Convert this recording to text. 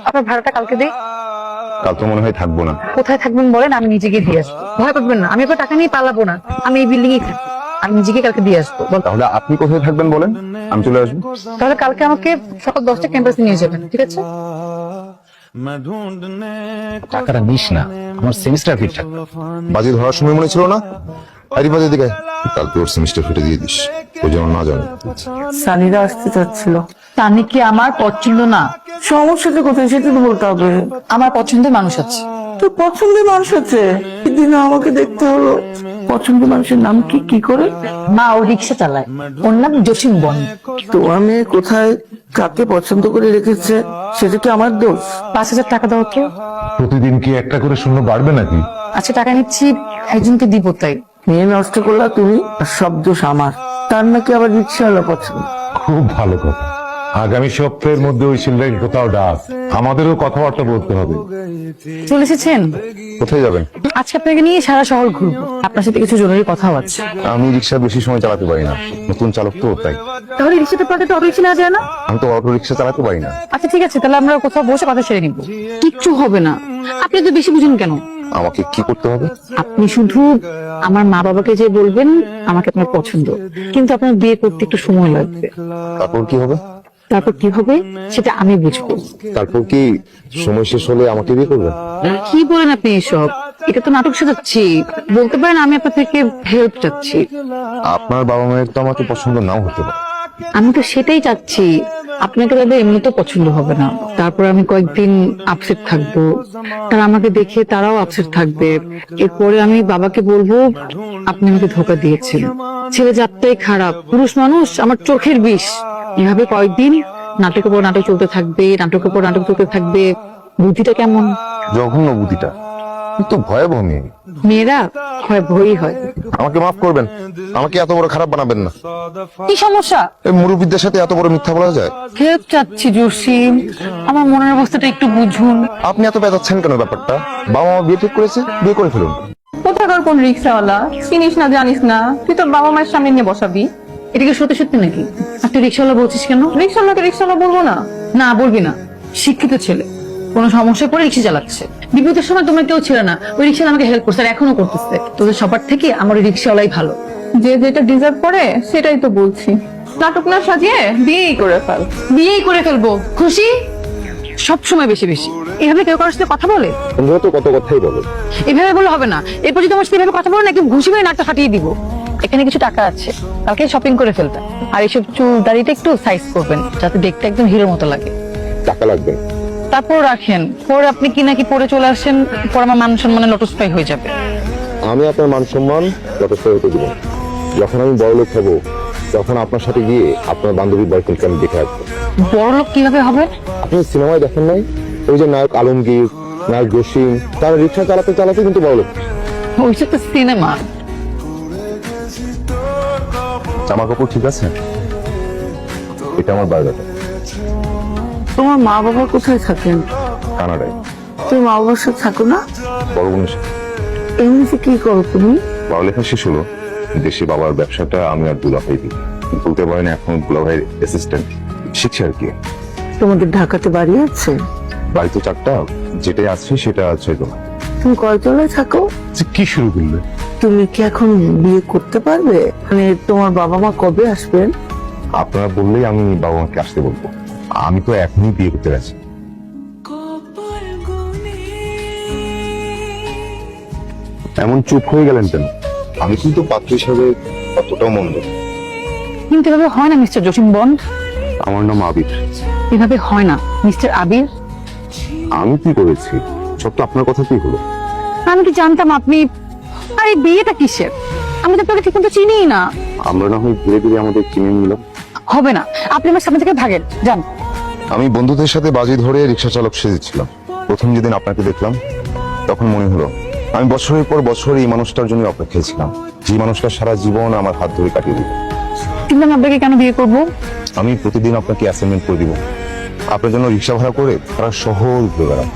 আপনার ভাড়াটা কালকে দিই। কাল তো মনে হয় থাকবো না। কোথায় থাকবেন বলেন, আমি নিজে গিয়ে দিয়ে আসবো। ভয় পাবেন না, আমি আপনার টাকা নিয়ে পালাবো না। আমি এই বিল্ডিং এ থাকি, আমি নিজেকে কালকে দিয়ে আসবো। তাহলে আপনি কোথায় থাকবেন বলেন, আমি চলে আসবো। তাহলে কালকে আমাকে সকাল 10টা ক্যাম্পাসে নিয়ে যাবেন, ঠিক আছে? টাকাটা নিস না, আমার সেমিস্টার ফি থাকবে। বাজি ধরার সময় মনে ছিল না? আরে বাজে দিকে কালকে ওর সেমিস্টার ফিটে দিয়ে দিস, ও যেন না জানে। সানিরা আসতে চাচ্ছিল। তানি কি আমার পছন্দ না? সমস্যাটা কোথায় সেটা তো বলতে হবে। আমার পছন্দের মানুষ আছে। তোর পছন্দের মানুষ আছে? সেদিন আমাকে দেখতে হলো। পছন্দের মানুষের নাম কি কি করে? মা ও রিক্সা চালায়, ওর নাম জসিম বন। তোমার মেয়ে কোথায় কাকে পছন্দ করে রেখেছে সেটা কি আমার দোষ? 5,000 টাকা দাও তো। প্রতিদিন কি একটা করে শূন্য বাড়বে নাকি? আচ্ছা টাকা নিচ্ছি, একজনকে দিব তাই। মেয়ে নষ্ট করলা তুমি, আর সব দোষ আমার। তার নাকি আবার রিক্সাওয়ালা পছন্দ। খুব ভালো কথা। আগামী সপ্তাহের মধ্যে ওই ছেলেটাকে কোথাও ডাক, আমাদেরও কথাবার্তা বলতে হবে। চলে এসেছেন? কোথায় যাবেন? আজকে আপনাকে নিয়ে সারা শহর ঘুরবো, আপনার সাথে কিছু জরুরি কথাও আছে। আমি রিক্সা বেশি সময় চালাতে পারি না, নতুন চালক তো তাই। তাহলে রিক্সাতে পাঠাতে অটো রিক্সা নেওয়া যায় না? আমি তো অটো রিক্সা চালাতে পারি না। আচ্ছা ঠিক আছে, তাহলে আমরা কোথাও বসে কথা সেরে নিবো। কিচ্ছু হবে না, আপনি তো বেশি বুঝেন কেন? আমাকে কি করতে হবে? আপনি শুধু আমার মা বাবাকে যে বলবেন আমাকে আপনার পছন্দ, কিন্তু আপনার বিয়ে করতে একটু সময় লাগবে। তারপর কি হবে? তারপর কি হবে সেটা আমি বুঝবো। তারপর কি সময় শেষ হলে আমাকে বিয়ে করবেন? কি বলেন আপনি এসব? এটা তো নাটক সাজাচ্ছি, বলতে পারেন আমি আপনার থেকে হেল্প চাচ্ছি। আপনার বাবা মায়ের তো আমাকে পছন্দ নাও হতে পারে। আমি তো সেটাই চাচ্ছি, আপনাকে তাদের এমনিতেও পছন্দ হবে না। তারপর আমি কয়েকদিন আপসেট থাকবো, তারা আমাকে দেখে তারাও আপসেট থাকবে। এরপরে আমি বাবাকে বলবো আপনি আমাকে ধোকা দিয়েছেন, ছেলে জাতটাই খারাপ, পুরুষ মানুষ আমার চোখের বিষ। এভাবে কয়েকদিন নাটকের পর নাটক চলতে থাকবে, নাটকের পর নাটক চলতে থাকবে। বুদ্ধিটা কেমন? জঘন্য বুদ্ধিটা, কিন্তু ভয়াবহ মেয়ে। মেয়েরা হয় ভয়ই হয়। আমাকে মাফ করবেন, আমাকে এত বড় খারাপ বানাবেন না। কি সমস্যা? এই মুরব্বীদের সাথে এত বড় মিথ্যা বলা যায়? হেল্প চাচ্ছি জসিম, আমার মনের অবস্থাটা একটু বুঝুন। আপনি এত বেজাচ্ছেন কেন ব্যাপারটা? বাবা মা বিয়ে ঠিক করেছে, বিয়ে করে ফেলুন। কোথাকার কোন রিক্সাওয়ালা, চিনিস না জানিস না, তুই তোর বাবা মায়ের সামনে নিয়ে বসাবি। এটা কি সত্যি সত্যি নাকি? আর তুই রিক্সাওয়ালা বলছিস কেন? রিক্সাওয়ালাকে রিক্সাওয়ালা বলবো না? না বলবি না, শিক্ষিত ছেলে, কোন সমস্যায় পড়ে রিক্সা চালাচ্ছে। বিপদের সময় তোমরা কেউ ছিল না, ওই রিক্সা আমাকে হেল্প করছে, আর এখনো করতেছে। তোদের সবার থেকে আমার ওই রিক্সাওয়ালাই ভালো। যে যেটা ডিজার্ভ করে সেটাই তো বলছি। নাটক না সাজিয়ে বিয়েই করে ফেল। বিয়েই করে ফেলবো, খুশি? সব সময় বেশি বেশি এভাবে কেউ কারোর সাথে কথা বলে? তোমরা তো কত কথাই বলো। এভাবে বলে হবে না, এরপর যদি তোমার সাথে এভাবে কথা বলো না, একদম ঘুষি মেরে নাকটা ফাটিয়ে দিব। এখানে কিছু টাকা আছে, কালকে শপিং করে ফেলতে। আর এইসব চুল দাড়িটা একটু সাইজ করবেন, যাতে দেখতে একদম হিরোর মতো লাগে। টাকা লাগবে? তারপর রাখেন, পরে আপনি কি নাকি পরে চলে আসেন, পর আমার মান সম্মানে লটস্পাই হয়ে যাবে। আমি আপনার মান সম্মান যথেষ্ট হতে দিব। যখন আমি বড়লোক হব, তখন আপনার সাথে গিয়ে আপনার বান্ধবীর বয়ফ্রেন্ডকে আমি দেখে আসবো। বড় লোক কিভাবে হবে? আপনি সিনেমায় দেখেন নাই, ওই যে নায়ক আলমগীর, নায়ক জসিম, তারা রিক্সা চালাতে চালাতে কিন্তু বড়লোক। ওইসব তো সিনেমা। জামা কাপড় ঠিক আছে? এটা আমার বায়োডাটা। তোমার মা বাবা কোথায় থাকেন? কানাডায়। তুমি মা বাবার সাথে থাকো না? বড় বোনের সাথে। এমনিতে কি করো তুমি? পড়ালেখা শেষ হলো, দেশে বাবার ব্যবসাটা আমি আর দুলাভাই দিই। বলতে পারেন এখন দুলাভাইয়ের অ্যাসিস্ট্যান্ট শিখছে আর কি। তোমাদের ঢাকাতে বাড়ি আছে? বাড়ি তো 4টা, যেটাই আছে সেটা আছে তো। তুমি কয়তলায় থাকো? কি শুরু করলে? তুমি কি এখন বিয়ে করতে পারবে? মানে তোমার বাবা মা কবে আসবেন? আপনারা বললেই আমি বাবা মাকে আসতে বলবো। আমি তো এখনই বিয়ে করতে রাজি। এমন চুপ হয়ে গেলেন কেন? আমি কিন্তু পাত্র হিসাবে অতটাও মন্দ। কিন্তু এভাবে হয় না মিস্টার জসিম বন্ড, আমার নাম আবির। এভাবে হয় না মিস্টার আবির। আমি কি করেছি? সব তো আপনার কথাতেই হলো। আমি কি জানতাম আপনি? আর এই বিয়েটা কিসের? আমি তো আপনাকে ঠিক মতো চিনিই না। আমরা না হয় ধীরে ধীরে আমাদের চিনে নিলাম। হবে না, আপনি আমার সামনে থেকে ভাগেন, যান। আমি বন্ধুদের সাথে বাজি ধরে রিক্সা চালক সেজেছিলাম। প্রথম যেদিন আপনাকে দেখলাম, তখন মনে হলো আমি বছরের পর বছর এই মানুষটার জন্য অপেক্ষায় ছিলাম, যে মানুষটা সারা জীবন আমার হাত ধরে কাটিয়ে দিল। কিন্তু আমি আপনাকে কেন বিয়ে করবো? আমি প্রতিদিন আপনাকে অ্যাসাইনমেন্ট করে দিব, আপনার জন্য রিক্সা ভাড়া করে তারা শহর ঘুরে বেড়াবো।